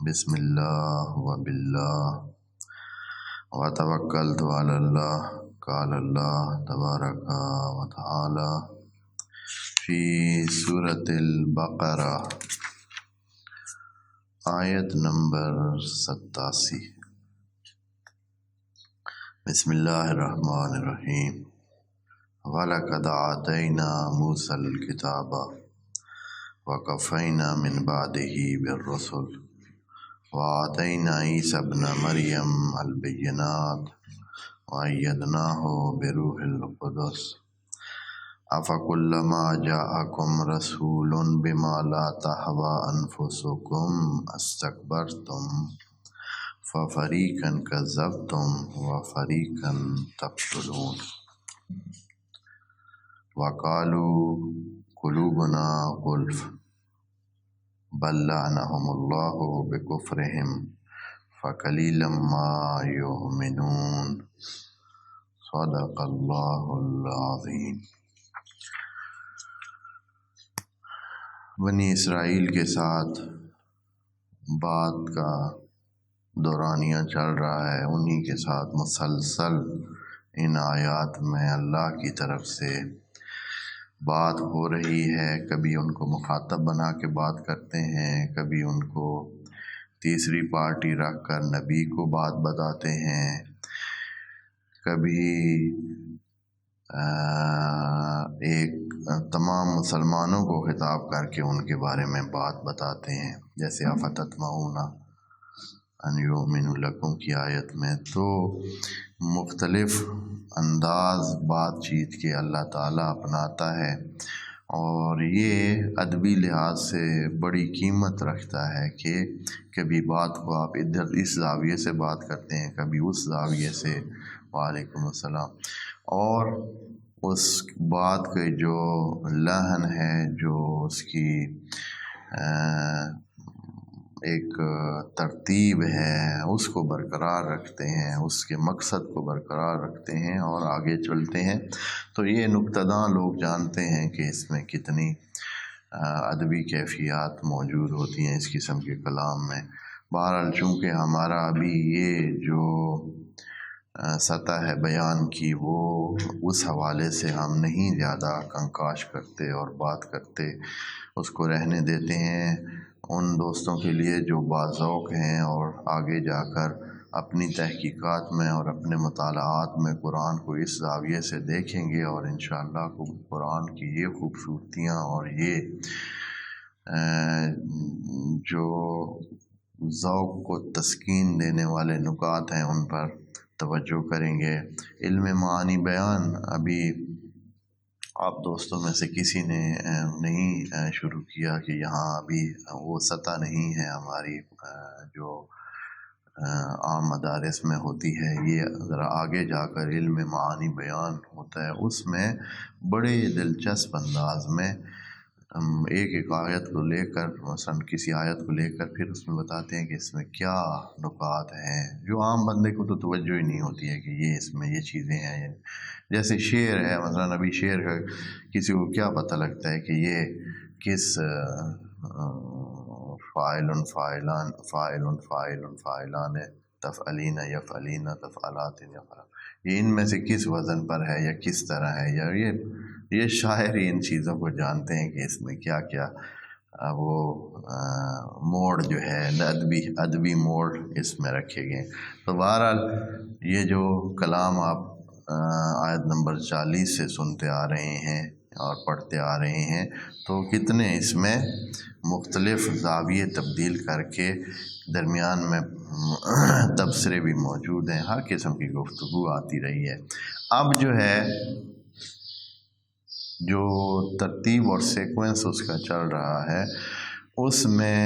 بسم اللہ و باللہ وتوکلت علی اللہ قال اللہ تبارک و تعالی فی سورۃ البقرہ آیت نمبر 87۔ بسم اللہ الرحمن الرحیم۔ وَلَقَدْ آتَيْنَا مُوسَى الْكِتَابَ وَقَفَّيْنَا مِنْ بَعْدِهِ بِالرُّسُلِ وَآتَيْنَا عِيسَى ابْنَ مَرْيَمَ الْبَيِّنَاتِ وَأَيَّدْنَاهُ بِرُوحِ الْقُدُسِ أَفَكُلَّمَا جَاءَكُمْ رَسُولٌ بِمَا لَا تَهْوَىٰ أَنفُسُكُمْ اسْتَكْبَرْتُمْ فَفَرِيقًا كَذَّبْتُمْ وَفَرِيقًا تَقْتُلُونَ وَقَالُوا قُلُوبُنَا غُلْفٌ بَل لَّعَنَهُمُ اللَّهُ بِكُفْرِهِمْ فَقَلِيلًا مَا يُؤْمِنُونَ۔ صدق اللہ العظیم۔ بنی اسرائیل کے ساتھ بات کا دورانیہ چل رہا ہے، انہی کے ساتھ مسلسل ان آیات میں اللہ کی طرف سے بات ہو رہی ہے۔ کبھی ان کو مخاطب بنا کے بات کرتے ہیں، کبھی ان کو تیسری پارٹی رکھ کر نبی کو بات بتاتے ہیں، کبھی ایک تمام مسلمانوں کو خطاب کر کے ان کے بارے میں بات بتاتے ہیں، جیسے افتطمعون ان یؤمنوا لکم کی آیت میں۔ تو مختلف انداز بات چیت کے اللہ تعالیٰ اپناتا ہے، اور یہ ادبی لحاظ سے بڑی قیمت رکھتا ہے کہ کبھی بات کو آپ ادھر اس زاویے سے بات کرتے ہیں، کبھی اس زاویے سے، وعلیکم السلام، اور اس بات کے جو لحن ہے، جو اس کی ایک ترتیب ہے، اس کو برقرار رکھتے ہیں، اس کے مقصد کو برقرار رکھتے ہیں اور آگے چلتے ہیں۔ تو یہ نکتہ داں لوگ جانتے ہیں کہ اس میں کتنی ادبی کیفیات موجود ہوتی ہیں اس قسم کے کلام میں۔ بہرحال چونکہ ہمارا ابھی یہ جو سطح ہے بیان کی، وہ اس حوالے سے ہم نہیں زیادہ کنکاش کرتے اور بات کرتے، اس کو رہنے دیتے ہیں ان دوستوں کے لیے جو باذوق ہیں اور آگے جا کر اپنی تحقیقات میں اور اپنے مطالعات میں قرآن کو اس زاویے سے دیکھیں گے، اور انشاءاللہ قرآن کی یہ خوبصورتیاں اور یہ جو ذوق کو تسکین دینے والے نکات ہیں ان پر توجہ کریں گے۔ علم معانی بیان ابھی آپ دوستوں میں سے کسی نے نہیں شروع کیا کہ یہاں ابھی وہ سطح نہیں ہے ہماری جو عام مدارس میں ہوتی ہے۔ یہ ذرا آگے جا کر علم معانی بیان ہوتا ہے، اس میں بڑے دلچسپ انداز میں ایک ایک آیت کو لے کر، مثلا کسی آیت کو لے کر پھر اس میں بتاتے ہیں کہ اس میں کیا نکات ہیں جو عام بندے کو تو توجہ ہی نہیں ہوتی ہے کہ یہ اس میں یہ چیزیں ہیں۔ جیسے شعر ہے، مثلا ابھی شعر کا کسی کو کیا پتہ لگتا ہے کہ یہ کس فاعل فاعلان تفعلین یفعلین تفعلات یہ ان میں سے کس وزن پر ہے یا کس طرح ہے، یا یہ شاعر ہی ان چیزوں کو جانتے ہیں کہ اس میں کیا کیا وہ موڑ جو ہے ادبی موڑ اس میں رکھے گئے۔ تو بہرحال یہ جو کلام آپ آیت نمبر 40 سے سنتے آ رہے ہیں اور پڑھتے آ رہے ہیں، تو کتنے اس میں مختلف زاویے تبدیل کر کے درمیان میں تبصرے بھی موجود ہیں، ہر قسم کی گفتگو آتی رہی ہے۔ اب جو ہے جو ترتیب اور سیکوینس اس کا چل رہا ہے، اس میں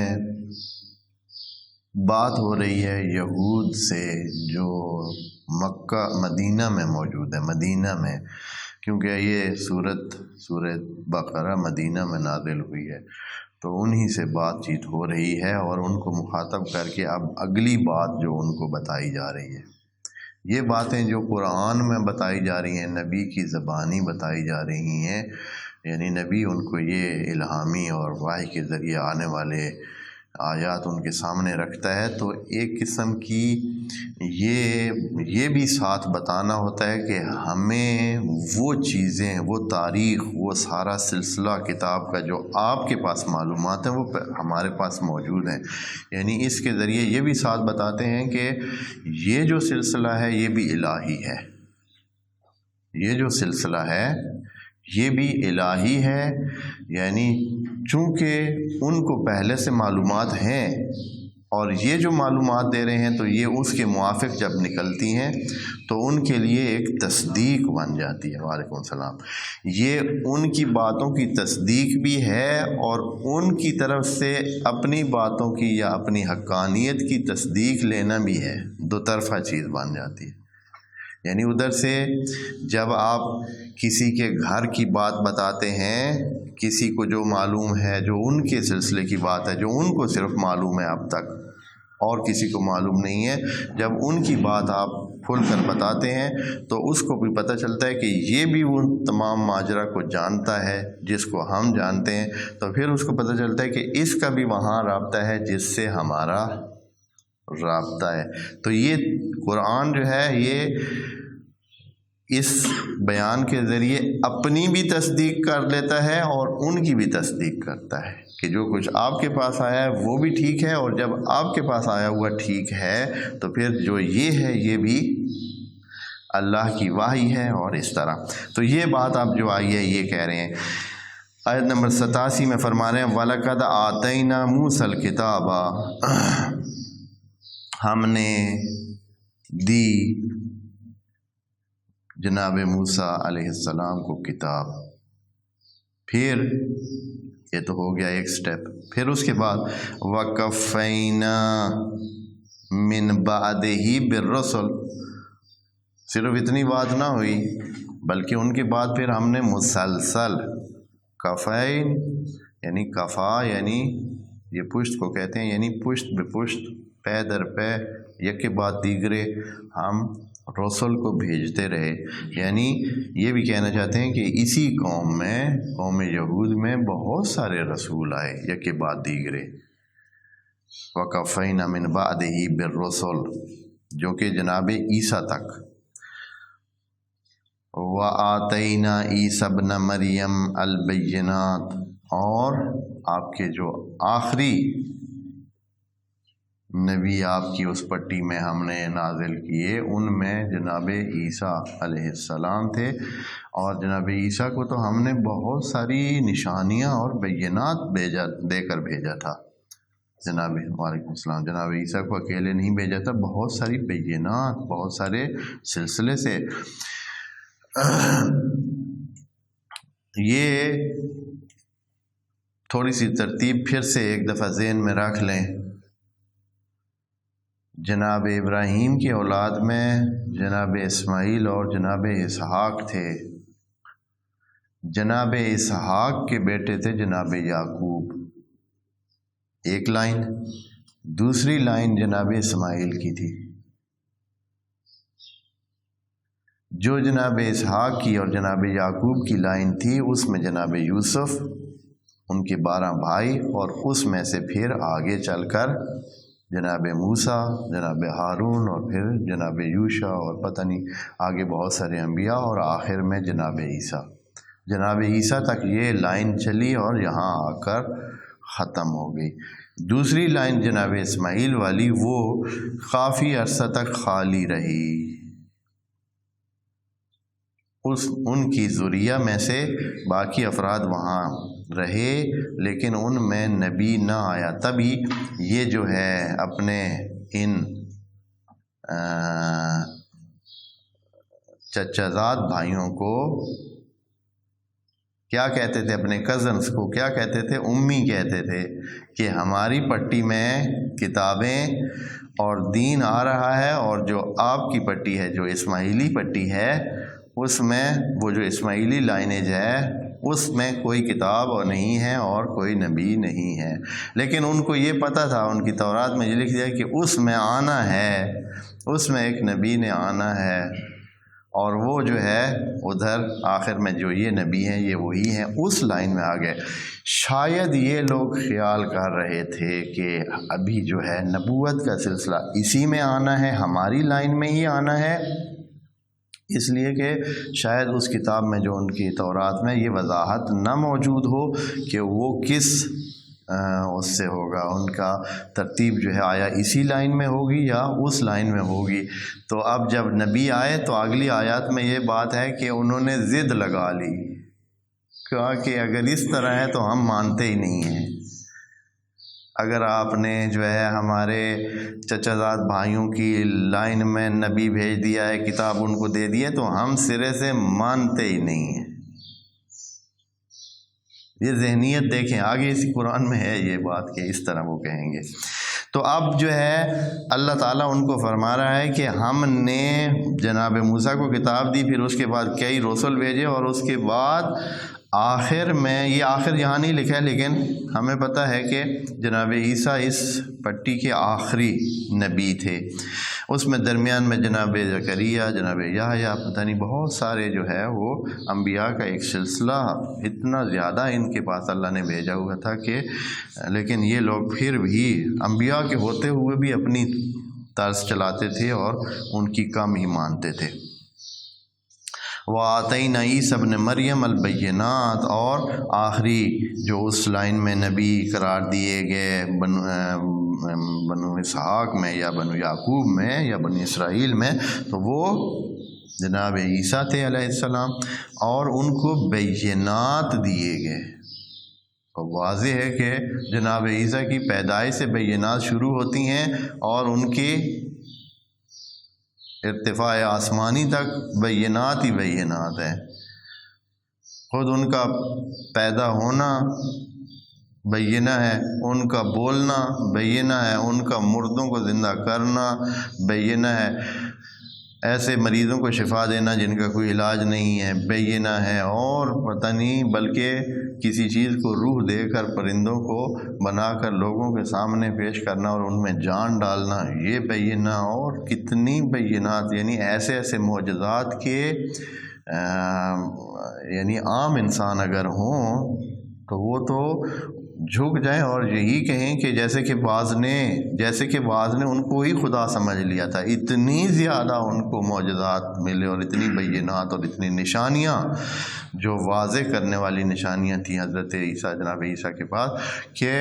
بات ہو رہی ہے یہود سے جو مکہ مدینہ میں موجود ہے، مدینہ میں، کیونکہ یہ سورہ بقرہ مدینہ میں نازل ہوئی ہے، تو انہی سے بات چیت ہو رہی ہے اور ان کو مخاطب کر کے اب اگلی بات جو ان کو بتائی جا رہی ہے، یہ باتیں جو قرآن میں بتائی جا رہی ہیں، نبی کی زبانی بتائی جا رہی ہیں، یعنی نبی ان کو یہ الہامی اور وحی کے ذریعے آنے والے آیات ان کے سامنے رکھتا ہے تو ایک قسم کی یہ بھی ساتھ بتانا ہوتا ہے کہ ہمیں وہ چیزیں، وہ تاریخ، وہ سارا سلسلہ کتاب کا جو آپ کے پاس معلومات ہیں وہ ہمارے پاس موجود ہیں. یعنی اس کے ذریعے یہ بھی ساتھ بتاتے ہیں کہ یہ جو سلسلہ ہے یہ بھی الہی ہے، یہ جو سلسلہ ہے یہ بھی الہی ہے. یعنی چونکہ ان کو پہلے سے معلومات ہیں اور یہ جو معلومات دے رہے ہیں تو یہ اس کے موافق جب نکلتی ہیں تو ان کے لیے ایک تصدیق بن جاتی ہے. وعلیکم السلام. یہ ان کی باتوں کی تصدیق بھی ہے اور ان کی طرف سے اپنی باتوں کی یا اپنی حقانیت کی تصدیق لینا بھی ہے، دو طرفہ چیز بن جاتی ہے. یعنی ادھر سے جب آپ کسی کے گھر کی بات بتاتے ہیں، کسی کو جو معلوم ہے، جو ان کے سلسلے کی بات ہے، جو ان کو صرف معلوم ہے اب تک اور کسی کو معلوم نہیں ہے، جب ان کی بات آپ کھل کر بتاتے ہیں تو اس کو بھی پتہ چلتا ہے کہ یہ بھی ان تمام ماجرا کو جانتا ہے جس کو ہم جانتے ہیں. تو پھر اس کو پتہ چلتا ہے کہ اس کا بھی وہاں رابطہ ہے جس سے ہمارا رابطہ ہے. تو یہ قرآن جو ہے یہ اس بیان کے ذریعے اپنی بھی تصدیق کر لیتا ہے اور ان کی بھی تصدیق کرتا ہے کہ جو کچھ آپ کے پاس آیا ہے وہ بھی ٹھیک ہے، اور جب آپ کے پاس آیا ہوا ٹھیک ہے تو پھر جو یہ ہے یہ بھی اللہ کی وحی ہے. اور اس طرح تو یہ بات آپ جو آئی ہے یہ کہہ رہے ہیں. آیت نمبر 87 میں فرما رہے ہیں وَلَقَدْ آتَيْنَا مُوسَى الْكِتَابَ، ہم نے دی جناب موسیٰ علیہ السلام کو کتاب. پھر یہ تو ہو گیا ایک سٹیپ. پھر اس کے بعد وَقَفَّيْنَا مِن بَعْدِهِ بِالرُّسُلِ، صرف اتنی بات نہ ہوئی بلکہ ان کے بعد پھر ہم نے مسلسل کفین یعنی کفا یعنی یہ پشت کو کہتے ہیں، یعنی پشت بے پشت، پے در پے، یک کے بعد دیگرے ہم رسول کو بھیجتے رہے. یعنی یہ بھی کہنا چاہتے ہیں کہ اسی قوم میں، قوم یہود میں بہت سارے رسول آئے یک کے بعد دیگرے. وَقَفَّيْنَا مِن بَعْدِهِ بِالرُّسُلِ، جو کہ جناب عیسیٰ تک. وَآتَيْنَا عِیسَىٰ ابْنَ مَرْیَم الْبَیِّنَاتِ، اور آپ کے جو آخری نبی آپ کی اس پٹی میں ہم نے نازل کیے ان میں جناب عیسیٰ علیہ السلام تھے. اور جناب عیسیٰ کو تو ہم نے بہت ساری نشانیاں اور بینات دے کر بھیجا تھا. وعلیکم السلام. جناب عیسیٰ کو اکیلے نہیں بھیجا تھا، بہت ساری بینات، بہت سارے سلسلے سے. یہ تھوڑی سی ترتیب پھر سے ایک دفعہ ذہن میں رکھ لیں. جناب ابراہیم کی اولاد میں جناب اسماعیل اور جناب اسحاق تھے. جناب اسحاق کے بیٹے تھے جناب یعقوب، ایک لائن. دوسری لائن جناب اسماعیل کی تھی. جو جناب اسحاق کی اور جناب یعقوب کی لائن تھی اس میں جناب یوسف، ان کے 12 بھائی، اور اس میں سے پھر آگے چل کر جناب موسیٰ، جناب ہارون، اور پھر جناب یوشع، اور پتہ نہیں آگے بہت سارے انبیاء، اور آخر میں جناب عیسیٰ. جناب عیسیٰ تک یہ لائن چلی اور یہاں آ کر ختم ہو گئی. دوسری لائن جناب اسماعیل والی وہ کافی عرصہ تک خالی رہی. ان کی ذریہ میں سے باقی افراد وہاں رہے لیکن ان میں نبی نہ آیا. تبھی یہ جو ہے اپنے ان چچا زاد بھائیوں کو کیا کہتے تھے، اپنے کزنس کو کیا کہتے تھے، امی کہتے تھے کہ ہماری پٹی میں کتابیں اور دین آ رہا ہے، اور جو آپ کی پٹی ہے، جو اسماعیلی پٹی ہے، اس میں وہ جو اسماعیلی لائنیج ہے اس میں کوئی کتاب نہیں ہے اور کوئی نبی نہیں ہے. لیکن ان کو یہ پتہ تھا، ان کی تورات میں یہ لکھ دیا کہ اس میں آنا ہے، اس میں ایک نبی نے آنا ہے. اور وہ جو ہے ادھر آخر میں جو یہ نبی ہیں یہ وہی ہیں، اس لائن میں آ گئے۔ شاید یہ لوگ خیال کر رہے تھے کہ ابھی جو ہے نبوت کا سلسلہ اسی میں آنا ہے، ہماری لائن میں ہی آنا ہے، اس لیے کہ شاید اس کتاب میں جو ان کی تورات میں یہ وضاحت نہ موجود ہو کہ وہ کس اس سے ہوگا، ان کا ترتیب جو ہے آیا اسی لائن میں ہوگی یا اس لائن میں ہوگی۔ تو اب جب نبی آئے تو اگلی آیات میں یہ بات ہے کہ انہوں نے ضد لگا لی، کہا کہ اگر اس طرح ہے تو ہم مانتے ہی نہیں ہیں، اگر آپ نے جو ہے ہمارے چچا زاد بھائیوں کی لائن میں نبی بھیج دیا ہے، کتاب ان کو دے دی ہے، تو ہم سرے سے مانتے ہی نہیں ہیں۔ یہ ذہنیت دیکھیں، آگے اسی قرآن میں ہے یہ بات کہ اس طرح وہ کہیں گے۔ تو اب جو ہے اللہ تعالیٰ ان کو فرما رہا ہے کہ ہم نے جناب موسیٰ کو کتاب دی، پھر اس کے بعد کئی رسول بھیجے، اور اس کے بعد آخر میں، یہ آخر یہاں نہیں لکھا ہے لیکن ہمیں پتہ ہے کہ جناب عیسیٰ اس پٹی کے آخری نبی تھے۔ اس میں درمیان میں جناب زکریا، جناب یحییٰ، پتہ نہیں بہت سارے جو ہے وہ انبیاء کا ایک سلسلہ اتنا زیادہ ان کے پاس اللہ نے بھیجا ہوا تھا کہ لیکن یہ لوگ پھر بھی انبیاء کے ہوتے ہوئے بھی اپنی طرز چلاتے تھے اور ان کی کم ہی مانتے تھے۔ وَآتَيْنَا عِیسیٰ ابْنَ مَرْیَمَ الْبَیِّنَاتِ، اور آخری جو اس لائن میں نبی قرار دیے گئے بنو اسحاق میں یا بنو یعقوب میں یا بنو اسرائیل میں، تو وہ جناب عیسیٰ تھے علیہ السلام، اور ان کو بینات دیے گئے۔ اور واضح ہے کہ جناب عیسیٰ کی پیدائش سے بینات شروع ہوتی ہیں اور ان کی ارتفاع آسمانی تک بینات ہی بینات ہے۔ خود ان کا پیدا ہونا بینہ ہے، ان کا بولنا بینہ ہے، ان کا مردوں کو زندہ کرنا بینہ ہے، ایسے مریضوں کو شفا دینا جن کا کوئی علاج نہیں ہے بینہ ہے، اور پتہ نہیں بلکہ کسی چیز کو روح دے کر پرندوں کو بنا کر لوگوں کے سامنے پیش کرنا اور ان میں جان ڈالنا یہ بینہ، اور کتنی بینات، یعنی ایسے ایسے معجزات کے یعنی عام انسان اگر ہوں تو وہ تو جھک جائیں اور یہی کہیں کہ جیسے کہ بعض نے ان کو ہی خدا سمجھ لیا تھا، اتنی زیادہ ان کو معجزات ملے اور اتنی بینات اور اتنی نشانیاں جو واضح کرنے والی نشانیاں تھیں حضرت عیسیٰ، جناب عیسیٰ کے پاس، کہ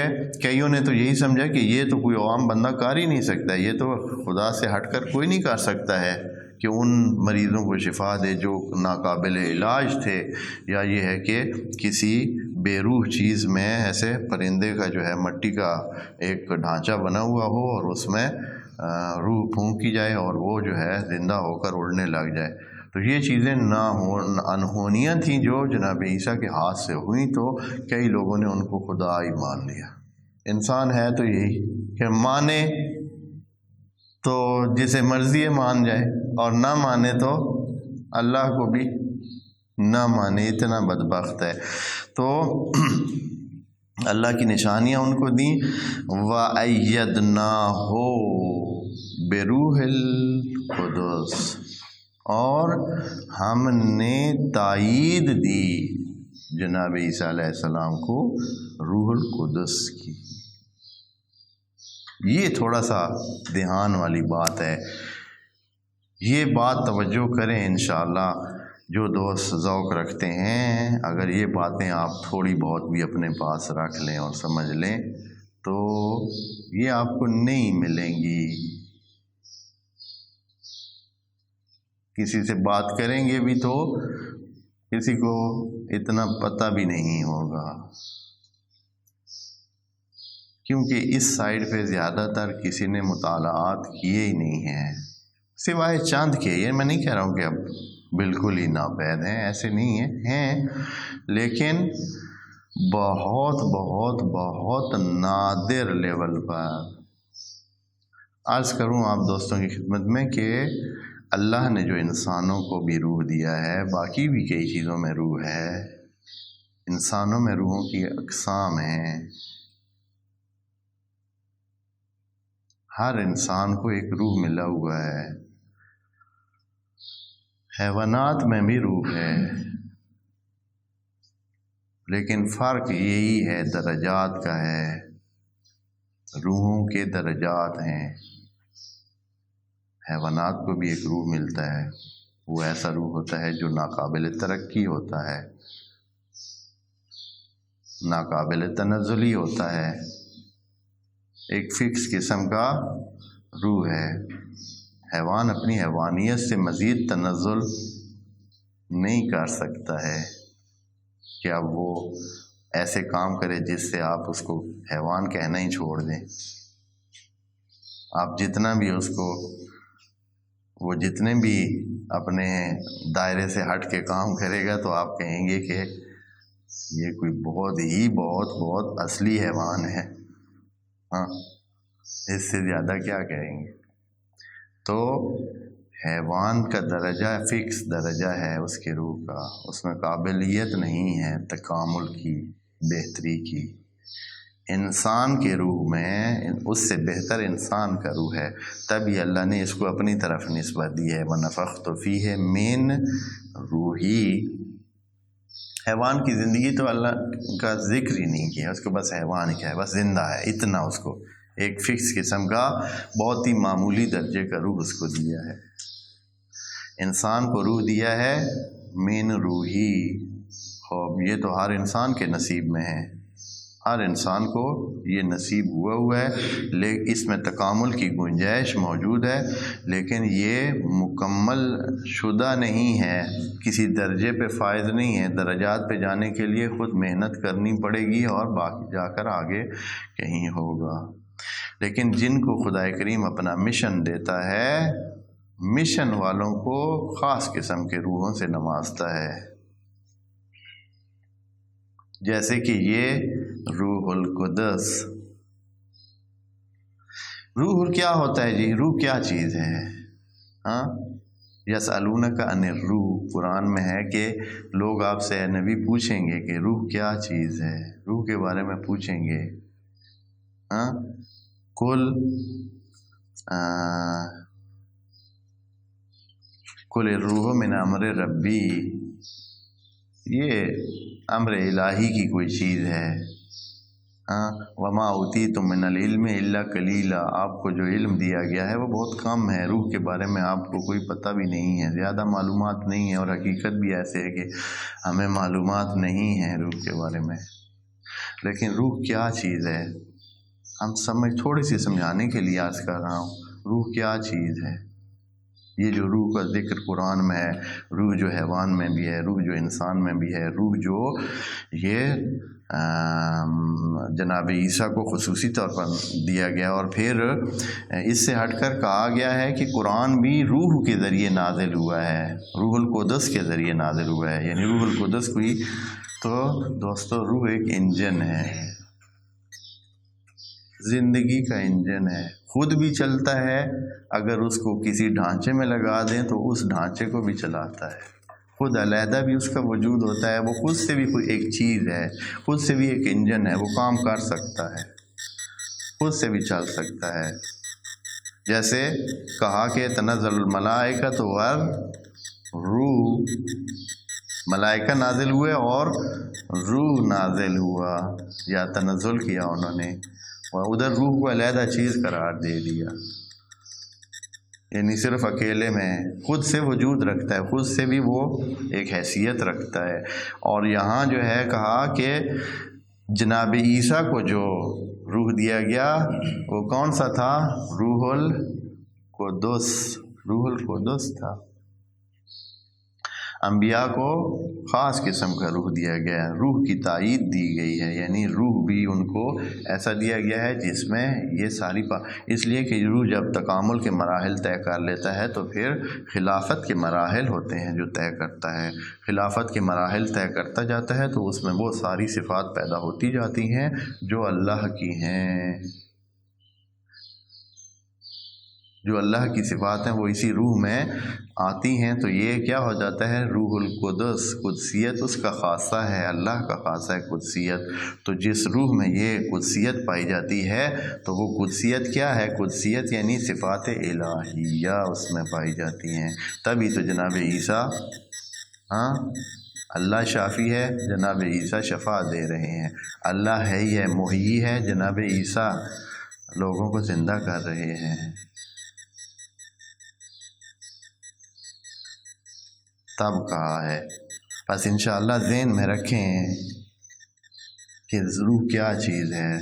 کئیوں نے تو یہی سمجھا کہ یہ تو کوئی عام بندہ کر ہی نہیں سکتا، یہ تو خدا سے ہٹ کر کوئی نہیں کر سکتا ہے کہ ان مریضوں کو شفا دے جو ناقابل علاج تھے، یا یہ ہے کہ کسی بے روح چیز میں ایسے پرندے کا جو ہے مٹی کا ایک ڈھانچہ بنا ہوا ہو اور اس میں روح پھونکی جائے اور وہ جو ہے زندہ ہو کر اڑنے لگ جائے۔ تو یہ چیزیں انہونیاں تھیں جو جناب عیسیٰ کے ہاتھ سے ہوئیں، تو کئی لوگوں نے ان کو خدا ہی مان لیا۔ انسان ہے تو یہی کہ مانے تو جسے مرضی ہے مان جائے، اور نہ مانے تو اللہ کو بھی نہ مانے، اتنا بدبخت ہے۔ تو اللہ کی نشانیاں ان کو دیں، وَأَيَّدْنَاهُ بِرُوحِ الْقُدُسِ، اور ہم نے تائید دی جناب عیسیٰ علیہ السلام کو روح القدس کی۔ یہ تھوڑا سا دھیان والی بات ہے، یہ بات توجہ کریں انشاءاللہ۔ جو دوست ذوق رکھتے ہیں، اگر یہ باتیں آپ تھوڑی بہت بھی اپنے پاس رکھ لیں اور سمجھ لیں تو یہ آپ کو نہیں ملیں گی۔ کسی سے بات کریں گے بھی تو کسی کو اتنا پتہ بھی نہیں ہوگا، کیونکہ اس سائڈ پہ زیادہ تر کسی نے مطالعات کیے ہی نہیں ہیں، سوائے چاند کے۔ یہ میں نہیں کہہ رہا ہوں کہ اب بالکل ہی ناپید ہیں، ایسے نہیں ہیں، لیکن بہت بہت بہت نادر لیول پر۔ عرض کروں آپ دوستوں کی خدمت میں کہ اللہ نے جو انسانوں کو بھی روح دیا ہے، باقی بھی کئی چیزوں میں روح ہے، انسانوں میں روحوں کی اقسام ہیں، ہر انسان کو ایک روح ملا ہوا ہے۔ حیوانات میں بھی روح ہے، لیکن فرق یہی ہے درجات کا ہے، روحوں کے درجات ہیں۔ حیوانات کو بھی ایک روح ملتا ہے، وہ ایسا روح ہوتا ہے جو ناقابل ترقی ہوتا ہے، ناقابل تنزلی ہوتا ہے، ایک فکس قسم کا روح ہے۔ حیوان اپنی حیوانیت سے مزید تنزل نہیں کر سکتا ہے کہ اب وہ ایسے کام کرے جس سے آپ اس کو حیوان کہنا ہی چھوڑ دیں۔ آپ جتنا بھی اس کو، وہ جتنے بھی اپنے دائرے سے ہٹ کے کام کرے گا تو آپ کہیں گے کہ یہ کوئی بہت اصلی حیوان ہے، ہاں، اس سے زیادہ کیا کہیں گے۔ تو حیوان کا درجہ فکس درجہ ہے اس کے روح کا، اس میں قابلیت نہیں ہے تکامل کی، بہتری کی۔ انسان کے روح میں اس سے بہتر انسان کا روح ہے، تبھی اللہ نے اس کو اپنی طرف نسبت دی ہے، وَنَفَخْتُ فِيهِ مِن روحی۔ حیوان کی زندگی تو اللہ کا ذکر ہی نہیں کیا، اس کو بس حیوان کیا ہے، بس زندہ ہے، اتنا اس کو ایک فکس قسم کا بہت ہی معمولی درجے کا روح اس کو دیا ہے۔ انسان کو روح دیا ہے من روحی، خوب یہ تو ہر انسان کے نصیب میں ہے، ہر انسان کو یہ نصیب ہوا ہے، لیکن اس میں تکامل کی گنجائش موجود ہے، لیکن یہ مکمل شدہ نہیں ہے، کسی درجے پہ فائز نہیں ہے۔ درجات پہ جانے کے لیے خود محنت کرنی پڑے گی اور باقی جا کر آگے کہیں ہوگا۔ لیکن جن کو خدا کریم اپنا مشن دیتا ہے، مشن والوں کو خاص قسم کے روحوں سے نوازتا ہے، جیسے کہ یہ روح القدس۔ روح کیا ہوتا ہے جی؟ روح کیا چیز ہے؟ ہاں، یسألونک عن الروح، قرآن میں ہے کہ لوگ آپ سے اے نبی پوچھیں گے کہ روح کیا چیز ہے، روح کے بارے میں پوچھیں گے۔ ہاں، قل الروح من امر ربی، یہ امر الہی کی کوئی چیز ہے۔ ہاں، وما اوتیتم من العلم الا قلیلا، آپ کو جو علم دیا گیا ہے وہ بہت کم ہے، روح کے بارے میں آپ کو کوئی پتہ بھی نہیں ہے، زیادہ معلومات نہیں ہے، اور حقیقت بھی ایسے ہے کہ ہمیں معلومات نہیں ہے روح کے بارے میں۔ لیکن روح کیا چیز ہے، ہم تھوڑی سی سمجھانے کے لیے عرض کر رہا ہوں، روح کیا چیز ہے۔ یہ جو روح کا ذکر قرآن میں ہے، روح جو حیوان میں بھی ہے، روح جو انسان میں بھی ہے، روح جو یہ جناب عیسیٰ کو خصوصی طور پر دیا گیا، اور پھر اس سے ہٹ کر کہا گیا ہے کہ قرآن بھی روح کے ذریعے نازل ہوا ہے، روح القدس کے ذریعے نازل ہوا ہے، یعنی روح القدس کوئی تو دوستو روح ایک انجن ہے، زندگی کا انجن ہے، خود بھی چلتا ہے، اگر اس کو کسی ڈھانچے میں لگا دیں تو اس ڈھانچے کو بھی چلاتا ہے، خود علیحدہ بھی اس کا وجود ہوتا ہے، وہ خود سے بھی کوئی ایک چیز ہے، خود سے بھی ایک انجن ہے، وہ کام کر سکتا ہے، خود سے بھی چل سکتا ہے۔ جیسے کہا کہ تنزل الملائکۃ والروح، ملائکہ نازل ہوئے اور روح نازل ہوا، یا تنزل کیا انہوں نے، اور ادھر روح کو علیحدہ چیز قرار دے دیا، یعنی صرف اکیلے میں خود سے وجود رکھتا ہے، خود سے بھی وہ ایک حیثیت رکھتا ہے۔ اور یہاں جو ہے کہا کہ جناب عیسیٰ کو جو روح دیا گیا وہ کون سا تھا؟ روح القدس، روح القدس تھا۔ انبیاء کو خاص قسم کا روح دیا گیا ہے، روح کی تائید دی گئی ہے، یعنی روح بھی ان کو ایسا دیا گیا ہے جس میں یہ ساری اس لیے کہ روح جب تکامل کے مراحل طے کر لیتا ہے تو پھر خلافت کے مراحل ہوتے ہیں جو طے کرتا ہے، خلافت کے مراحل طے کرتا جاتا ہے تو اس میں وہ ساری صفات پیدا ہوتی جاتی ہیں جو اللہ کی ہیں، جو اللہ کی صفات ہیں وہ اسی روح میں آتی ہیں، تو یہ کیا ہو جاتا ہے؟ روح القدس، قدسیت اس کا خاصہ ہے، اللہ کا خاصہ ہے قدسیت۔ تو جس روح میں یہ قدسیت پائی جاتی ہے تو وہ قدسیت کیا ہے؟ قدسیت یعنی صفات الہیہ اس میں پائی جاتی ہیں۔ تبھی تو جناب عیسیٰ اللہ شافی ہے، جناب عیسیٰ شفا دے رہے ہیں۔ اللہ ہے ہی ہے، محیی ہے، جناب عیسیٰ لوگوں کو زندہ کر رہے ہیں۔ تب کہا ہے، بس انشاءاللہ ذہن میں رکھیں کہ روح کیا چیز ہے،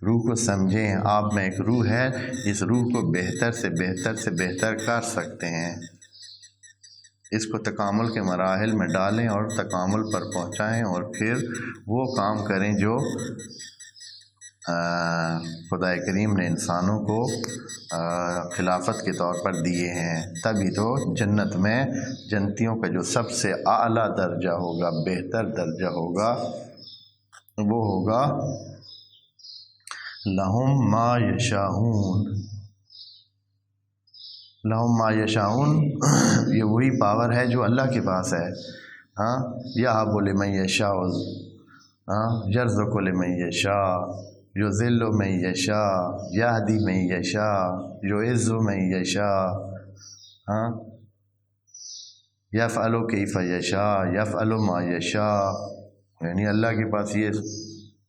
روح کو سمجھیں۔ آپ میں ایک روح ہے، اس روح کو بہتر سے بہتر سے بہتر کر سکتے ہیں، اس کو تکامل کے مراحل میں ڈالیں اور تکامل پر پہنچائیں، اور پھر وہ کام کریں جو خدا کریم نے انسانوں کو خلافت کے طور پر دیے ہیں۔ تبھی تو جنت میں جنتیوں کا جو سب سے اعلیٰ درجہ ہوگا، بہتر درجہ ہوگا، وہ ہوگا لہم ما یشاؤون۔ لہم ما یشاؤون یہ وہی پاور ہے جو اللہ کے پاس ہے۔ یہب لمن یشاء، یرزق لمن یشاء، یذل من یشاء، یہدی من یشاء، یعز من یشاء، یفعل کیف یشاء، یفعل ما یشاء۔ یعنی اللہ کے پاس یہ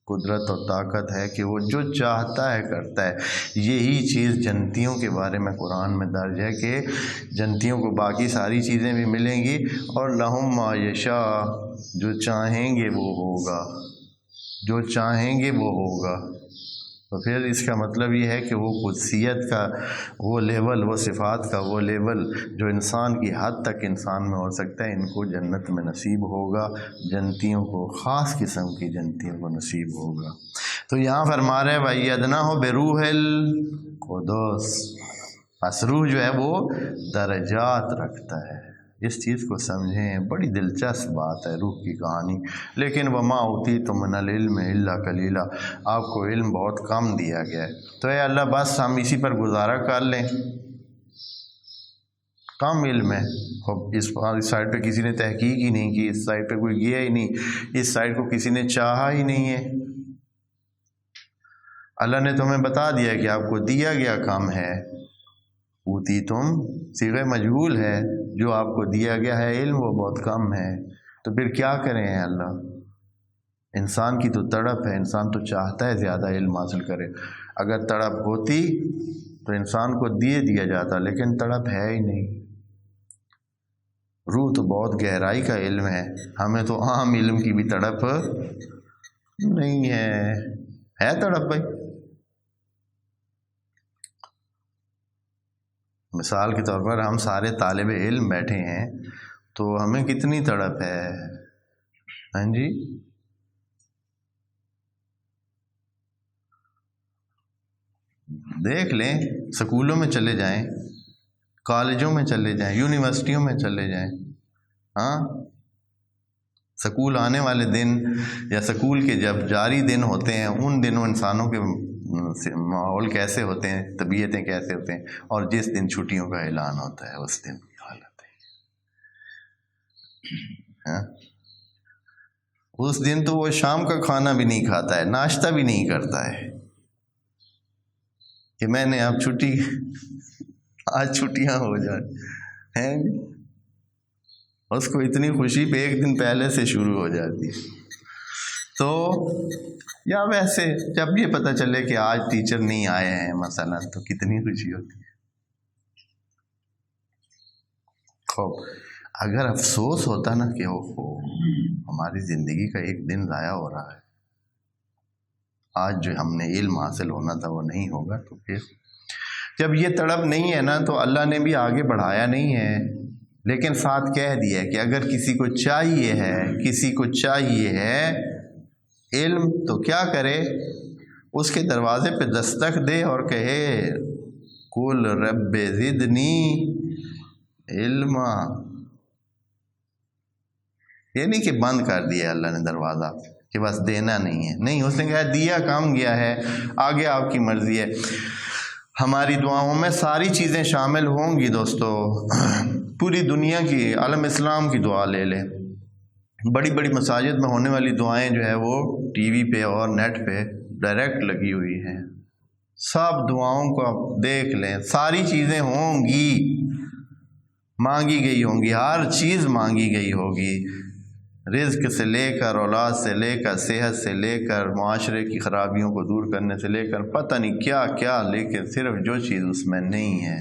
قدرت اور طاقت ہے کہ وہ جو چاہتا ہے کرتا ہے۔ یہی چیز جنتیوں کے بارے میں قرآن میں درج ہے کہ جنتیوں کو باقی ساری چیزیں بھی ملیں گی، اور لہم ما یشاء، جو چاہیں گے وہ ہوگا، جو چاہیں گے وہ ہوگا۔ تو پھر اس کا مطلب یہ ہے کہ وہ قدسیت کا وہ لیول، وہ صفات کا وہ لیول جو انسان کی حد تک انسان میں ہو سکتا ہے، ان کو جنت میں نصیب ہوگا، جنتیوں کو، خاص قسم کی جنتیوں کو نصیب ہوگا۔ تو یہاں فرما رہے وَأَيَّدْنَاهُ بِرُوحِ الْقُدُسِ، پس روح جو ہے وہ درجات رکھتا ہے۔ اس چیز کو سمجھیں، بڑی دلچسپ بات ہے روح کی کہانی۔ لیکن وَمَا أُوتِيتُم مِّنَ الْعِلْمِ إِلَّا قَلِيلًا، آپ کو علم بہت کم دیا گیا ہے۔ تو اے اللہ بس ہم اسی پر گزارا کر لیں، کم علم ہے۔ اس سائڈ پہ کسی نے تحقیق ہی نہیں کی، اس سائڈ پہ کوئی گیا ہی نہیں، اس سائڈ کو کسی نے چاہا ہی نہیں ہے۔ اللہ نے تمہیں بتا دیا کہ آپ کو دیا گیا کم ہے۔ اوتیتم صیغہ مجہول ہے، جو آپ کو دیا گیا ہے علم وہ بہت کم ہے، تو پھر کیا کریں اللہ؟ انسان کی تو تڑپ ہے، انسان تو چاہتا ہے زیادہ علم حاصل کرے۔ اگر تڑپ ہوتی تو انسان کو دیا جاتا، لیکن تڑپ ہے ہی نہیں۔ روح تو بہت گہرائی کا علم ہے، ہمیں تو عام علم کی بھی تڑپ نہیں ہے تڑپ بھائی؟ مثال کے طور پر ہم سارے طالب علم بیٹھے ہیں تو ہمیں کتنی تڑپ ہے؟ ہاں جی، دیکھ لیں، سکولوں میں چلے جائیں، کالجوں میں چلے جائیں، یونیورسٹیوں میں چلے جائیں، سکول آنے والے دن یا سکول کے جب جاری دن ہوتے ہیں، ان دنوں انسانوں کے ماحول کیسے ہوتے ہیں، طبیعتیں کیسے ہوتے ہیں، اور جس دن چھٹیوں کا اعلان ہوتا ہے اس دن کی حالت ہے۔ اس دن تو وہ شام کا کھانا بھی نہیں کھاتا ہے، ناشتہ بھی نہیں کرتا ہے کہ میں نے اب چھٹی، آج چھٹیاں ہو جائیں، اس کو اتنی خوشی پہ ایک دن پہلے سے شروع ہو جاتی ہے۔ تو یا ویسے جب یہ پتہ چلے کہ آج ٹیچر نہیں آئے ہیں مثلا، تو کتنی خوشی ہوتی ہے۔ خوب اگر افسوس ہوتا نا کہ ہماری زندگی کا ایک دن ضائع ہو رہا ہے، آج جو ہم نے علم حاصل ہونا تھا وہ نہیں ہوگا، تو پھر جب یہ تڑپ نہیں ہے نا تو اللہ نے بھی آگے بڑھایا نہیں ہے، لیکن ساتھ کہہ دیا کہ اگر کسی کو چاہیے ہے علم تو کیا کرے؟ اس کے دروازے پہ دستک دے اور کہے قل رب زدنی علما۔ یہ نہیں کہ بند کر دیا اللہ نے دروازہ کہ بس دینا نہیں ہے، نہیں، اس نے کہا دیا کام گیا ہے، آگے آپ کی مرضی ہے۔ ہماری دعاؤں میں ساری چیزیں شامل ہوں گی دوستو۔ پوری دنیا کی، عالم اسلام کی دعا لے لیں، بڑی بڑی مساجد میں ہونے والی دعائیں جو ہے وہ ٹی وی پہ اور نیٹ پہ ڈائریکٹ لگی ہوئی ہیں، سب دعاؤں کو آپ دیکھ لیں، ساری چیزیں ہوں گی، مانگی گئی ہوں گی، ہر چیز مانگی گئی ہوگی، رزق سے لے کر، اولاد سے لے کر، صحت سے لے کر، معاشرے کی خرابیوں کو دور کرنے سے لے کر پتہ نہیں کیا کیا، لیکن صرف جو چیز اس میں نہیں ہے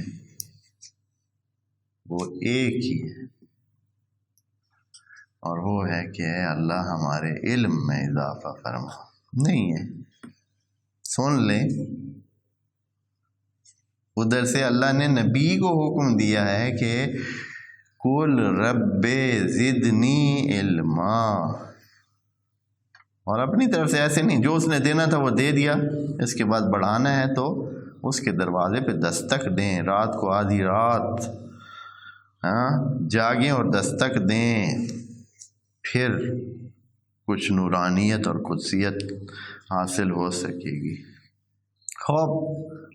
وہ ایک ہی ہے، اور وہ ہے کہ اے اللہ ہمارے علم میں اضافہ فرما۔ نہیں ہے، سن لیں، ادھر سے اللہ نے نبی کو حکم دیا ہے کہ قل رب زدنی علما، اور اپنی طرف سے ایسے نہیں، جو اس نے دینا تھا وہ دے دیا، اس کے بعد بڑھانا ہے تو اس کے دروازے پہ دستک دیں، رات کو آدھی رات جاگیں اور دستک دیں، پھر کچھ نورانیت اور قدسیت حاصل ہو سکے گی۔ خوب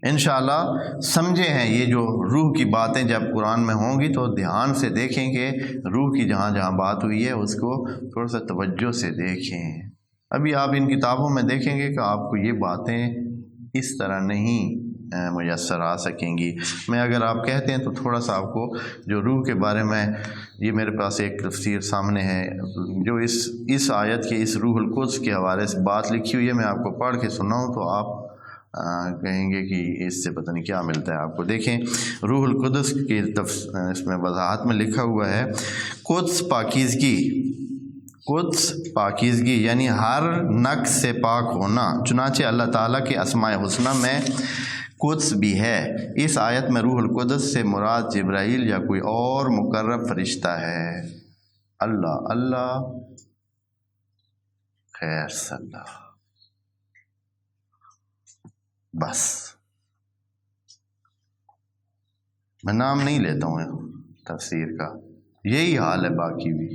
انشاءاللہ سمجھے ہیں یہ جو روح کی باتیں جب قرآن میں ہوں گی تو دھیان سے دیکھیں کہ روح کی جہاں جہاں بات ہوئی ہے اس کو تھوڑا سا توجہ سے دیکھیں۔ ابھی آپ ان کتابوں میں دیکھیں گے کہ آپ کو یہ باتیں اس طرح نہیں میسر آ سکیں گی۔ میں اگر آپ کہتے ہیں تو تھوڑا سا آپ کو جو روح کے بارے میں، یہ میرے پاس ایک تفسیر سامنے ہے جو اس آیت کے اس روح القدس کے حوالے سے بات لکھی ہوئی ہے، میں آپ کو پڑھ کے سناؤں تو آپ کہیں گے کہ اس سے پتہ نہیں کیا ملتا ہے آپ کو۔ دیکھیں روح القدس کی اس میں وضاحت میں لکھا ہوا ہے، قدس پاکیزگی، قدس پاکیزگی یعنی ہر نقص سے پاک ہونا، چنانچہ اللہ تعالیٰ کے اسماء الحسنہ میں قدس بھی ہے۔ اس آیت میں روح القدس سے مراد جبرائیل یا کوئی اور مقرب فرشتہ ہے۔ اللہ اللہ خیر صلی، بس میں نام نہیں لیتا ہوں تفسیر کا، یہی حال ہے، باقی بھی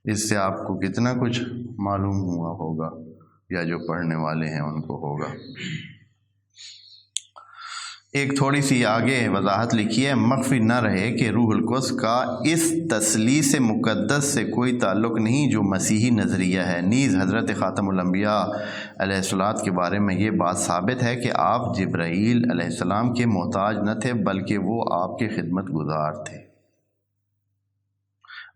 اس سے آپ کو کتنا کچھ معلوم ہوا ہوگا، یا جو پڑھنے والے ہیں ان کو ہوگا۔ ایک تھوڑی سی آگے وضاحت لکھی ہے، مخفی نہ رہے کہ روح القدس کا اس تثلیث مقدس سے کوئی تعلق نہیں جو مسیحی نظریہ ہے۔ نیز حضرت خاتم الانبیاء علیہ الصلوۃ کے بارے میں یہ بات ثابت ہے کہ آپ جبرائیل علیہ السلام کے محتاج نہ تھے بلکہ وہ آپ کے خدمت گزار تھے۔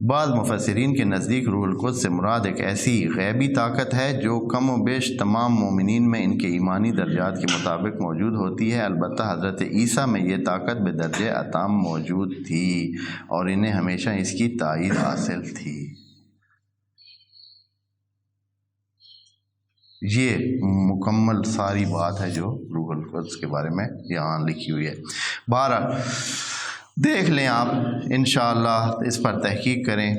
بعض مفسرین کے نزدیک روح القدس سے مراد ایک ایسی غیبی طاقت ہے جو کم و بیش تمام مومنین میں ان کے ایمانی درجات کے مطابق موجود ہوتی ہے۔ البتہ حضرت عیسیٰ میں یہ طاقت بدرجہ اتم موجود تھی اور انہیں ہمیشہ اس کی تائید حاصل تھی۔ یہ مکمل ساری بات ہے جو روح القدس کے بارے میں یہاں لکھی ہوئی ہے۔ بہرحال دیکھ لیں آپ انشاءاللہ، اس پر تحقیق کریں۔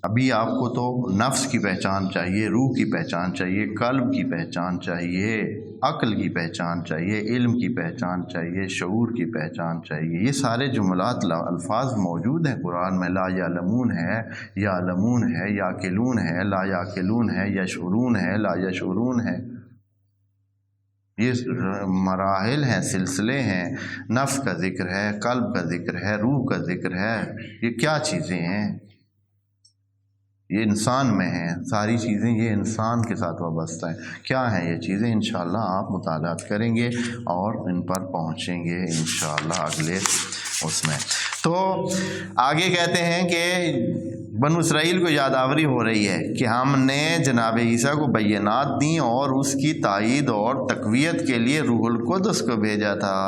ابھی آپ کو تو نفس کی پہچان چاہیے، روح کی پہچان چاہیے، قلب کی پہچان چاہیے، عقل کی پہچان چاہیے، علم کی پہچان چاہیے، شعور کی پہچان چاہیے۔ یہ سارے جملات الفاظ موجود ہیں قرآن میں، لا یعلمون ہے، یعلمون ہے، یاقلون ہے، لا یاقلون ہے، یشعرون ہے، لا یشعرون ہے۔ یہ مراحل ہیں، سلسلے ہیں، نفس کا ذکر ہے، قلب کا ذکر ہے، روح کا ذکر ہے۔ یہ کیا چیزیں ہیں؟ یہ انسان میں ہیں، ساری چیزیں یہ انسان کے ساتھ وابستہ ہیں۔ کیا ہیں یہ چیزیں؟ انشاءاللہ آپ مطالعات کریں گے اور ان پر پہنچیں گے انشاءاللہ اگلے اس میں۔ تو آگے کہتے ہیں کہ بنو اسرائیل کو یادآوری ہو رہی ہے کہ ہم نے جناب عیسیٰ کو بینات دیں اور اس کی تائید اور تقویت کے لیے روح القدس کو بھیجا تھا۔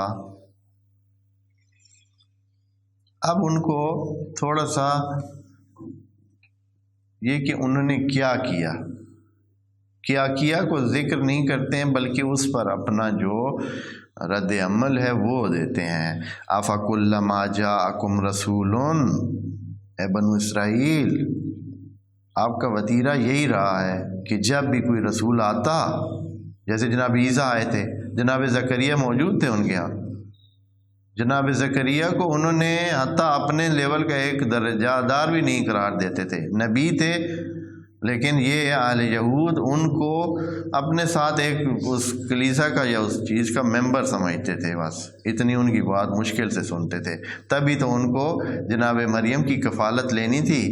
اب ان کو تھوڑا سا یہ کہ انہوں نے کیا کیا کو ذکر نہیں کرتے ہیں، بلکہ اس پر اپنا جو رد عمل ہے وہ دیتے ہیں۔ افکلما جاءکم رسول، اے بنو اسرائیل آپ کا وتیرہ یہی رہا ہے کہ جب بھی کوئی رسول آتا، جیسے جناب عیسیٰ آئے تھے، جناب زکریا موجود تھے ان کے ہاں، جناب زکریا کو انہوں نے حتیٰ اپنے لیول کا ایک درجہ دار بھی نہیں قرار دیتے تھے، نبی تھے لیکن یہ اہل یہود ان کو اپنے ساتھ ایک اس کلیسا کا یا اس چیز کا ممبر سمجھتے تھے، بس اتنی ان کی بات مشکل سے سنتے تھے۔ تبھی تو ان کو جناب مریم کی کفالت لینی تھی